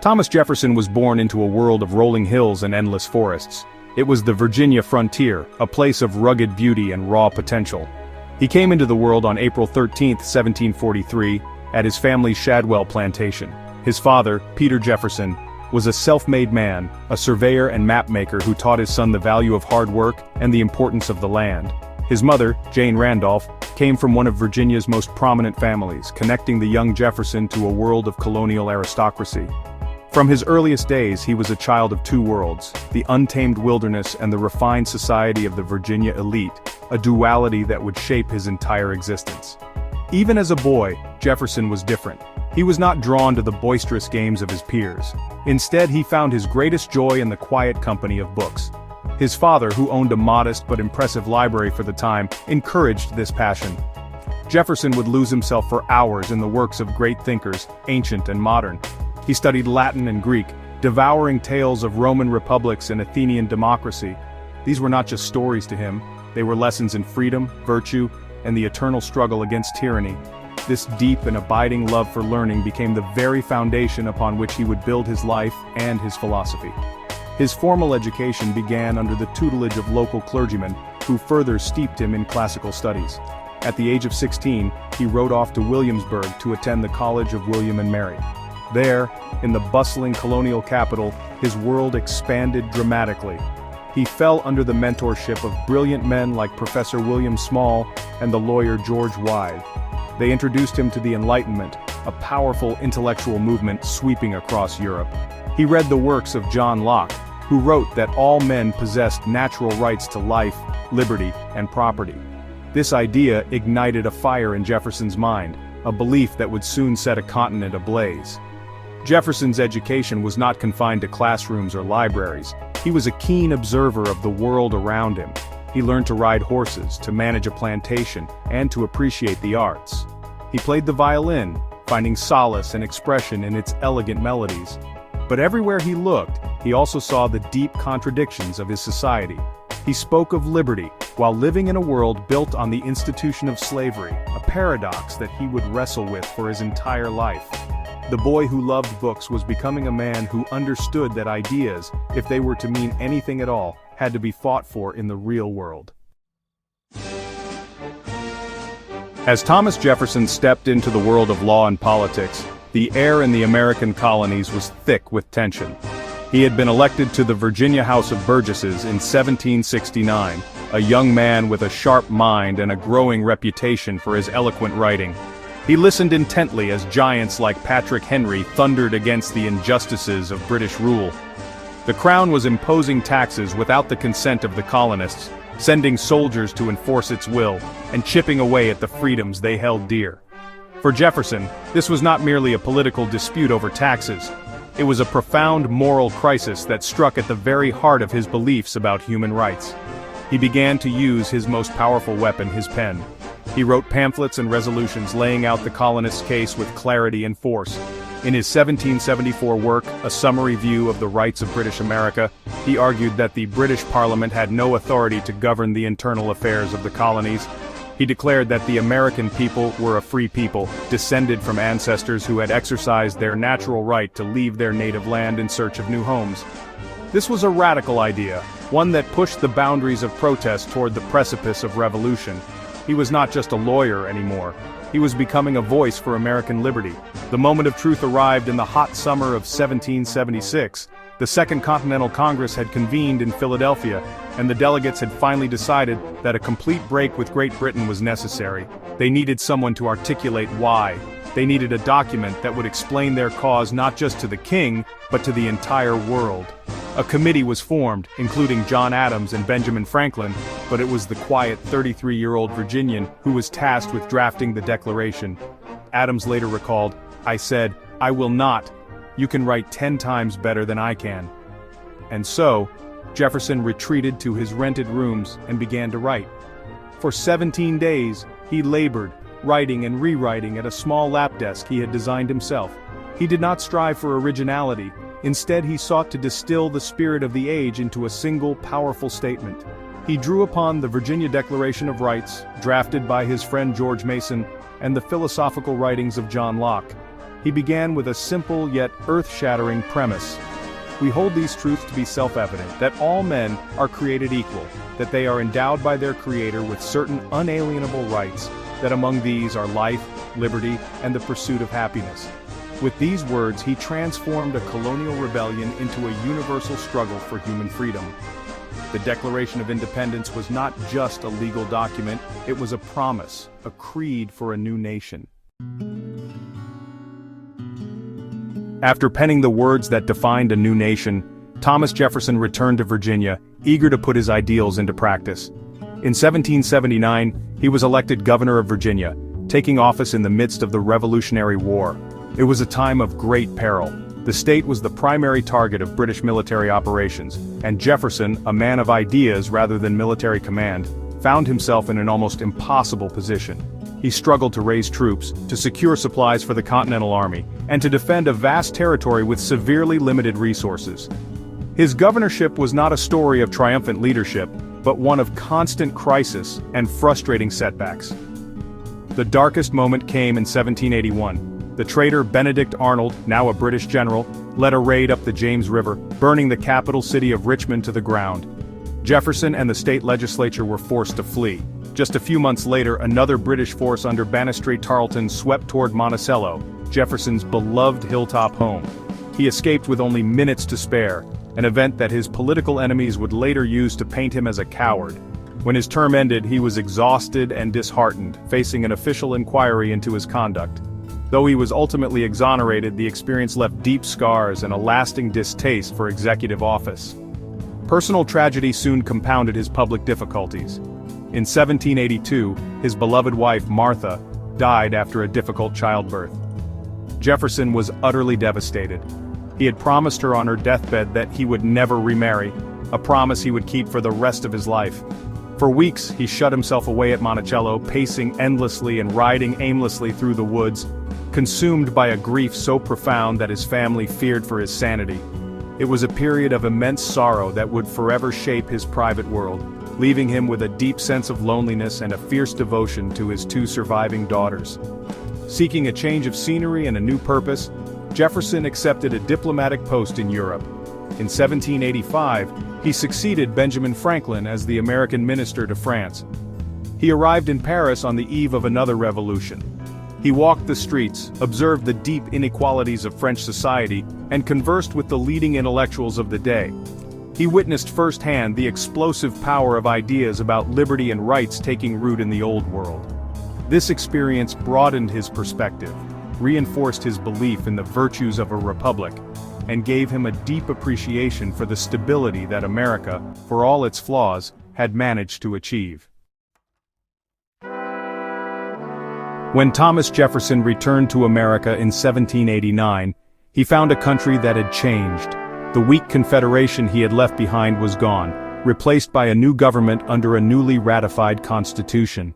Thomas Jefferson was born into a world of rolling hills and endless forests. It was the Virginia frontier, a place of rugged beauty and raw potential. He came into the world on April 13, 1743, at his family's Shadwell plantation. His father, Peter Jefferson, was a self-made man, a surveyor and mapmaker who taught his son the value of hard work and the importance of the land. His mother, Jane Randolph, came from one of Virginia's most prominent families, connecting the young Jefferson to a world of colonial aristocracy. From his earliest days, he was a child of two worlds, the untamed wilderness and the refined society of the Virginia elite, a duality that would shape his entire existence. Even as a boy, Jefferson was different. He was not drawn to the boisterous games of his peers. Instead, he found his greatest joy in the quiet company of books. His father, who owned a modest but impressive library for the time, encouraged this passion. Jefferson would lose himself for hours in the works of great thinkers, ancient and modern. He studied Latin and Greek, devouring tales of Roman republics and Athenian democracy. These were not just stories to him, they were lessons in freedom, virtue, and the eternal struggle against tyranny. This deep and abiding love for learning became the very foundation upon which he would build his life and his philosophy. His formal education began under the tutelage of local clergymen, who further steeped him in classical studies. At the age of 16, he rode off to Williamsburg to attend the College of William and Mary. There, in the bustling colonial capital, his world expanded dramatically. He fell under the mentorship of brilliant men like Professor William Small and the lawyer George Wythe. They introduced him to the Enlightenment, a powerful intellectual movement sweeping across Europe. He read the works of John Locke, who wrote that all men possessed natural rights to life, liberty, and property. This idea ignited a fire in Jefferson's mind, a belief that would soon set a continent ablaze. Jefferson's education was not confined to classrooms or libraries. He was a keen observer of the world around him. He learned to ride horses, to manage a plantation, and to appreciate the arts. He played the violin, finding solace and expression in its elegant melodies. But everywhere he looked, he also saw the deep contradictions of his society. He spoke of liberty, while living in a world built on the institution of slavery, a paradox that he would wrestle with for his entire life. The boy who loved books was becoming a man who understood that ideas, if they were to mean anything at all, had to be fought for in the real world. As Thomas Jefferson stepped into the world of law and politics, the air in the American colonies was thick with tension. He had been elected to the Virginia House of Burgesses in 1769, a young man with a sharp mind and a growing reputation for his eloquent writing. He listened intently as giants like Patrick Henry thundered against the injustices of British rule. The Crown was imposing taxes without the consent of the colonists, sending soldiers to enforce its will, and chipping away at the freedoms they held dear. For Jefferson, this was not merely a political dispute over taxes. It was a profound moral crisis that struck at the very heart of his beliefs about human rights. He began to use his most powerful weapon, his pen. He wrote pamphlets and resolutions laying out the colonists' case with clarity and force. In his 1774 work, A Summary View of the Rights of British America, he argued that the British Parliament had no authority to govern the internal affairs of the colonies. He declared that the American people were a free people, descended from ancestors who had exercised their natural right to leave their native land in search of new homes. This was a radical idea, one that pushed the boundaries of protest toward the precipice of revolution. He was not just a lawyer anymore. He was becoming a voice for American liberty. The moment of truth arrived in the hot summer of 1776. The Second Continental Congress had convened in Philadelphia, and the delegates had finally decided that a complete break with Great Britain was necessary. They needed someone to articulate why. They needed a document that would explain their cause not just to the king, but to the entire world. A committee was formed, including John Adams and Benjamin Franklin, but it was the quiet 33-year-old Virginian who was tasked with drafting the Declaration. Adams later recalled, "I said, I will not. You can write 10 times better than I can." And so, Jefferson retreated to his rented rooms and began to write. For 17 days, he labored, writing and rewriting at a small lap desk he had designed himself. He did not strive for originality. Instead, he sought to distill the spirit of the age into a single, powerful statement. He drew upon the Virginia Declaration of Rights, drafted by his friend George Mason, and the philosophical writings of John Locke. He began with a simple yet earth-shattering premise. We hold these truths to be self-evident, that all men are created equal, that they are endowed by their Creator with certain unalienable rights, that among these are life, liberty, and the pursuit of happiness. With these words, he transformed a colonial rebellion into a universal struggle for human freedom. The Declaration of Independence was not just a legal document, it was a promise, a creed for a new nation. After penning the words that defined a new nation, Thomas Jefferson returned to Virginia, eager to put his ideals into practice. In 1779, he was elected governor of Virginia, taking office in the midst of the Revolutionary War. It was a time of great peril. The state was the primary target of British military operations, and Jefferson, a man of ideas rather than military command, found himself in an almost impossible position. He struggled to raise troops, to secure supplies for the Continental Army, and to defend a vast territory with severely limited resources. His governorship was not a story of triumphant leadership, but one of constant crisis and frustrating setbacks. The darkest moment came in 1781. The traitor Benedict Arnold, now a British general, led a raid up the James River, burning the capital city of Richmond to the ground. Jefferson and the state legislature were forced to flee. Just a few months later, another British force under Banastre Tarleton swept toward Monticello, Jefferson's beloved hilltop home. He escaped with only minutes to spare, an event that his political enemies would later use to paint him as a coward. When his term ended, he was exhausted and disheartened, facing an official inquiry into his conduct. Though he was ultimately exonerated, the experience left deep scars and a lasting distaste for executive office. Personal tragedy soon compounded his public difficulties. In 1782, his beloved wife, Martha, died after a difficult childbirth. Jefferson was utterly devastated. He had promised her on her deathbed that he would never remarry, a promise he would keep for the rest of his life. For weeks, he shut himself away at Monticello, pacing endlessly and riding aimlessly through the woods, consumed by a grief so profound that his family feared for his sanity. It was a period of immense sorrow that would forever shape his private world, leaving him with a deep sense of loneliness and a fierce devotion to his two surviving daughters. Seeking a change of scenery and a new purpose, Jefferson accepted a diplomatic post in Europe. In 1785, he succeeded Benjamin Franklin as the American minister to France. He arrived in Paris on the eve of another revolution. He walked the streets, observed the deep inequalities of French society, and conversed with the leading intellectuals of the day. He witnessed firsthand the explosive power of ideas about liberty and rights taking root in the Old World. This experience broadened his perspective, reinforced his belief in the virtues of a republic, and gave him a deep appreciation for the stability that America, for all its flaws, had managed to achieve. When Thomas Jefferson returned to America in 1789, he found a country that had changed. The weak Confederation he had left behind was gone, replaced by a new government under a newly ratified Constitution.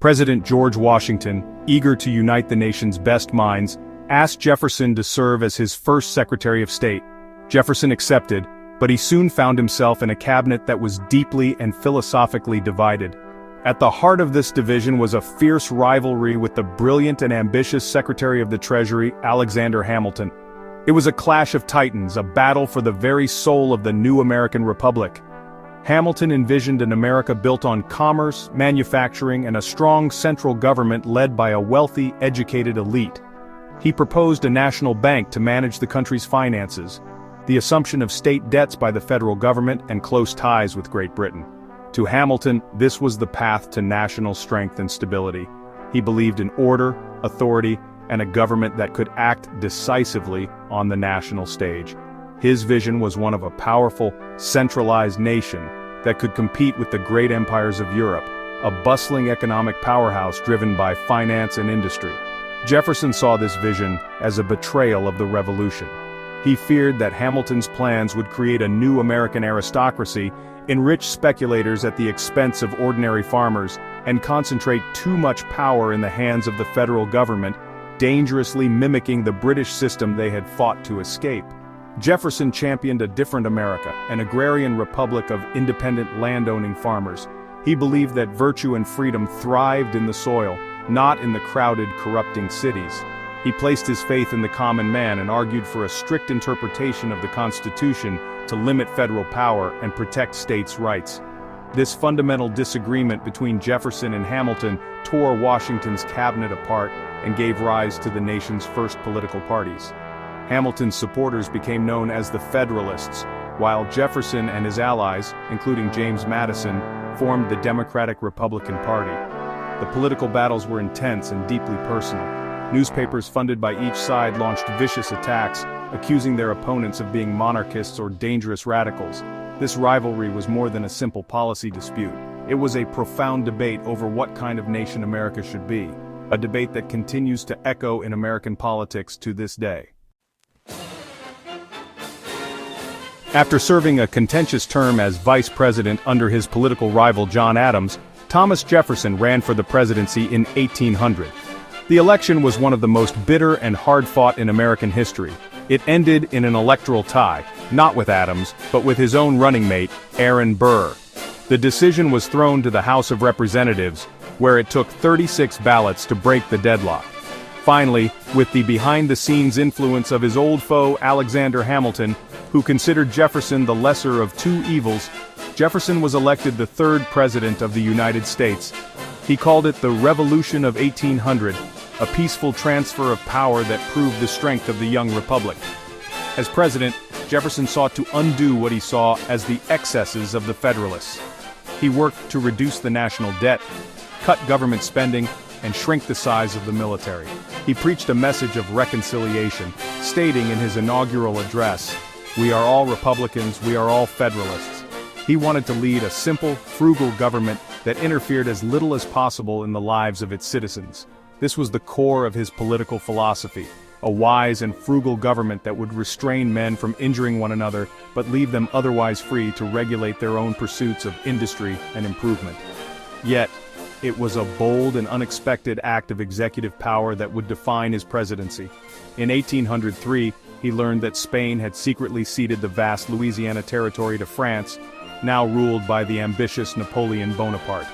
President George Washington, eager to unite the nation's best minds, asked Jefferson to serve as his first Secretary of State. Jefferson accepted, but he soon found himself in a cabinet that was deeply and philosophically divided. At the heart of this division was a fierce rivalry with the brilliant and ambitious Secretary of the Treasury, Alexander Hamilton. It was a clash of titans, a battle for the very soul of the new American Republic. Hamilton envisioned an America built on commerce, manufacturing, and a strong central government led by a wealthy, educated elite. He proposed a national bank to manage the country's finances, the assumption of state debts by the federal government, and close ties with Great Britain. To Hamilton, this was the path to national strength and stability. He believed in order, authority, and a government that could act decisively on the national stage. His vision was one of a powerful, centralized nation that could compete with the great empires of Europe, a bustling economic powerhouse driven by finance and industry. Jefferson saw this vision as a betrayal of the Revolution. He feared that Hamilton's plans would create a new American aristocracy, enrich speculators at the expense of ordinary farmers, and concentrate too much power in the hands of the federal government, dangerously mimicking the British system they had fought to escape. Jefferson championed a different America, an agrarian republic of independent landowning farmers. He believed that virtue and freedom thrived in the soil, not in the crowded, corrupting cities. He placed his faith in the common man and argued for a strict interpretation of the Constitution to limit federal power and protect states' rights. This fundamental disagreement between Jefferson and Hamilton tore Washington's cabinet apart and gave rise to the nation's first political parties. Hamilton's supporters became known as the Federalists, while Jefferson and his allies, including James Madison, formed the Democratic-Republican Party. The political battles were intense and deeply personal. Newspapers funded by each side launched vicious attacks, accusing their opponents of being monarchists or dangerous radicals. This rivalry was more than a simple policy dispute. It was a profound debate over what kind of nation America should be, a debate that continues to echo in American politics to this day. After serving a contentious term as vice president under his political rival John Adams, Thomas Jefferson ran for the presidency in 1800. The election was one of the most bitter and hard-fought in American history. It ended in an electoral tie, not with Adams, but with his own running mate, Aaron Burr. The decision was thrown to the House of Representatives, where it took 36 ballots to break the deadlock. Finally, with the behind-the-scenes influence of his old foe Alexander Hamilton, who considered Jefferson the lesser of two evils, Jefferson was elected the third president of the United States. He called it the Revolution of 1800, a peaceful transfer of power that proved the strength of the young republic. As president, Jefferson sought to undo what he saw as the excesses of the Federalists. He worked to reduce the national debt, cut government spending, and shrink the size of the military. He preached a message of reconciliation, stating in his inaugural address, "We are all Republicans, we are all Federalists." He wanted to lead a simple, frugal government that interfered as little as possible in the lives of its citizens. This was the core of his political philosophy, a wise and frugal government that would restrain men from injuring one another, but leave them otherwise free to regulate their own pursuits of industry and improvement. Yet, it was a bold and unexpected act of executive power that would define his presidency. In 1803, he learned that Spain had secretly ceded the vast Louisiana territory to France, now ruled by the ambitious Napoleon Bonaparte.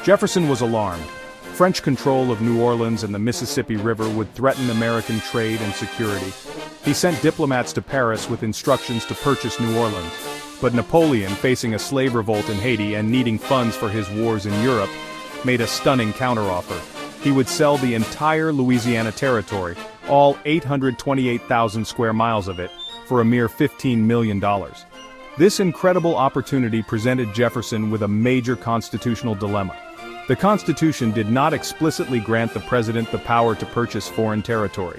Jefferson was alarmed. French control of New Orleans and the Mississippi River would threaten American trade and security. He sent diplomats to Paris with instructions to purchase New Orleans. But Napoleon, facing a slave revolt in Haiti and needing funds for his wars in Europe, made a stunning counteroffer. He would sell the entire Louisiana territory, all 828,000 square miles of it, for a mere $15 million. This incredible opportunity presented Jefferson with a major constitutional dilemma. The Constitution did not explicitly grant the president the power to purchase foreign territory.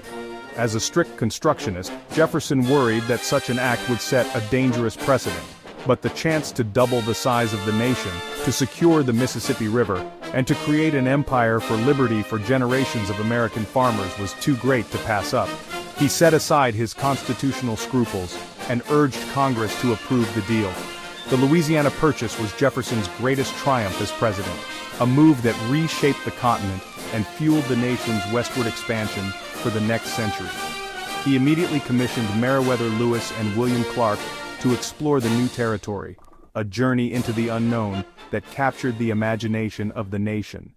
As a strict constructionist, Jefferson worried that such an act would set a dangerous precedent. But the chance to double the size of the nation, to secure the Mississippi River, and to create an empire for liberty for generations of American farmers was too great to pass up. He set aside his constitutional scruples and urged Congress to approve the deal. The Louisiana Purchase was Jefferson's greatest triumph as president, a move that reshaped the continent and fueled the nation's westward expansion for the next century. He immediately commissioned Meriwether Lewis and William Clark to explore the new territory, a journey into the unknown that captured the imagination of the nation.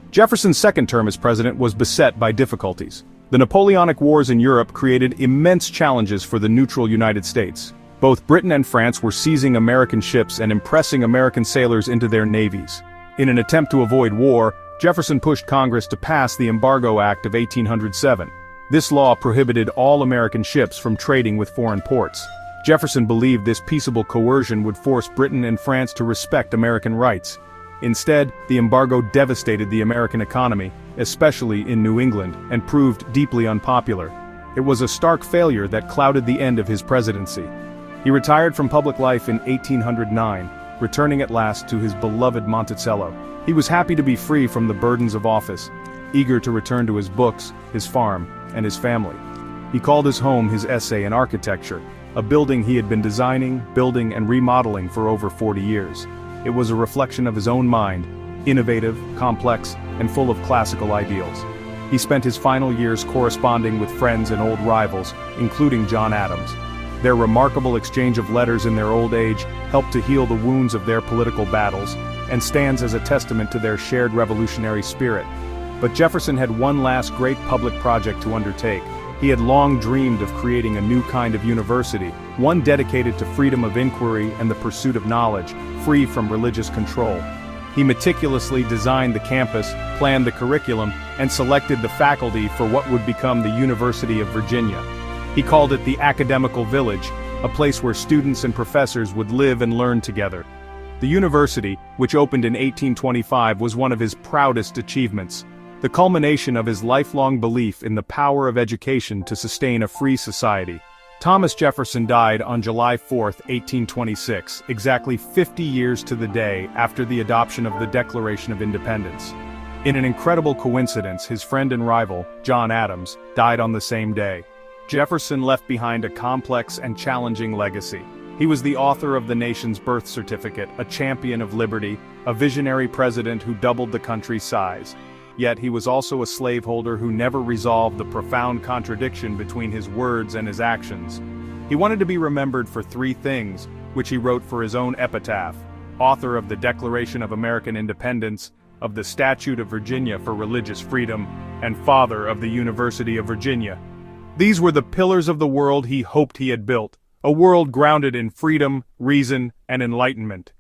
Jefferson's second term as president was beset by difficulties. The Napoleonic Wars in Europe created immense challenges for the neutral United States. Both Britain and France were seizing American ships and impressing American sailors into their navies. In an attempt to avoid war, Jefferson pushed Congress to pass the Embargo Act of 1807. This law prohibited all American ships from trading with foreign ports. Jefferson believed this peaceable coercion would force Britain and France to respect American rights. Instead, the embargo devastated the American economy, especially in New England, and proved deeply unpopular. It was a stark failure that clouded the end of his presidency. He retired from public life in 1809, returning at last to his beloved Monticello. He was happy to be free from the burdens of office, eager to return to his books, his farm, and his family. He called his home his essay in architecture, a building he had been designing, building, and remodeling for over 40 years. It was a reflection of his own mind, innovative, complex, and full of classical ideals. He spent his final years corresponding with friends and old rivals, including John Adams. Their remarkable exchange of letters in their old age helped to heal the wounds of their political battles, and stands as a testament to their shared revolutionary spirit. But Jefferson had one last great public project to undertake. He had long dreamed of creating a new kind of university, one dedicated to freedom of inquiry and the pursuit of knowledge, free from religious control. He meticulously designed the campus, planned the curriculum, and selected the faculty for what would become the University of Virginia. He called it the Academical Village, a place where students and professors would live and learn together. The university, which opened in 1825, was one of his proudest achievements, the culmination of his lifelong belief in the power of education to sustain a free society. Thomas Jefferson died on July 4, 1826, exactly 50 years to the day after the adoption of the Declaration of Independence. In an incredible coincidence, his friend and rival, John Adams, died on the same day. Jefferson left behind a complex and challenging legacy. He was the author of the nation's birth certificate, a champion of liberty, a visionary president who doubled the country's size. Yet he was also a slaveholder who never resolved the profound contradiction between his words and his actions. He wanted to be remembered for three things, which he wrote for his own epitaph: author of the Declaration of American Independence, of the Statute of Virginia for Religious Freedom, and father of the University of Virginia. These were the pillars of the world he hoped he had built, a world grounded in freedom, reason, and enlightenment.